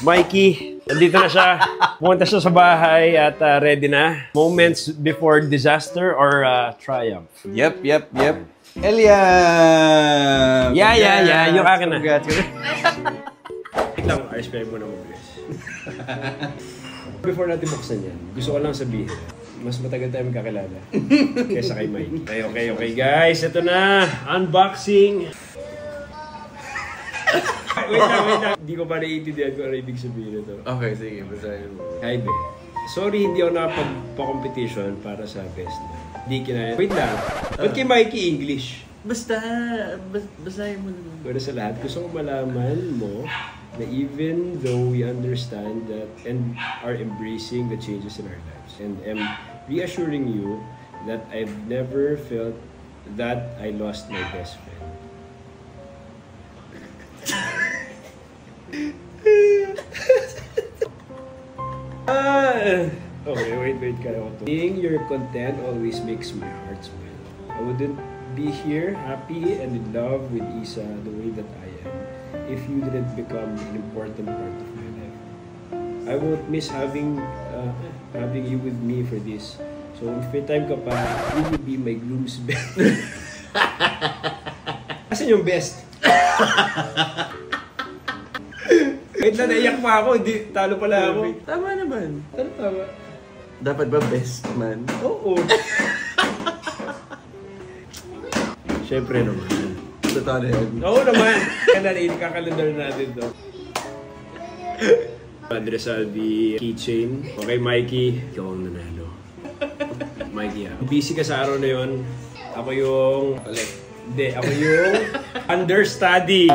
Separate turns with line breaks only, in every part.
Mikey, nandito na siya. Pumunta siya sa bahay at ready na. Moments before disaster or triumph?
Yep. Elia!
Yeah. Yung akin na. Wait lang, RSPM mo na mabilis. Before natin buksan yan, gusto ko lang sabihin, mas matagal tayo magkakilala kaysa kay Mike. Okay guys, ito na. Unboxing. Wait lang. Hindi ko pa naiintindihan kung ano ibig sabihin ito.
Okay, sige. Basahin mo.
Hi, Ben. Sorry, hindi ako nakapag-competition para sa best na. Hindi kinaya. Wait lang. Ba't kay Mikey English?
Basahin mo naman.
Pero sa lahat, gusto ko malaman mo na even though we understand that and are embracing the changes in our lives and am reassuring you that I've never felt that I lost my best friend. Okay, wait, being your content always makes my heart smile. I wouldn't be here, happy and in love with Isa the way that I am if you didn't become an important part of my life. I won't miss having you with me for this. So, if may time ka pa, you will be my groom's best. Asan yung best? Wait na, naiyak pa ako. Hindi, talo pala ako.
Tama naman.
Tama.
Dapat ba best man?
Oo. Siyempre naman.
Totoo na yun.
Oo naman. Kanalain, kakalendar natin to. Andre Salvi keychain. Okay, Mikey. Ikaw ang nanalo. Mikey, busy ka sa araw na yun. Ako yung... Hindi, ako yung understudy.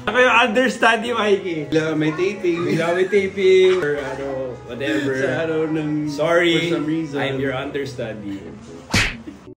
Ako yung understudy, Mikey.
May taping.
May taping. Or ano, whatever.
Sa araw ng...
Sorry,
for some reason.
I'm your understudy.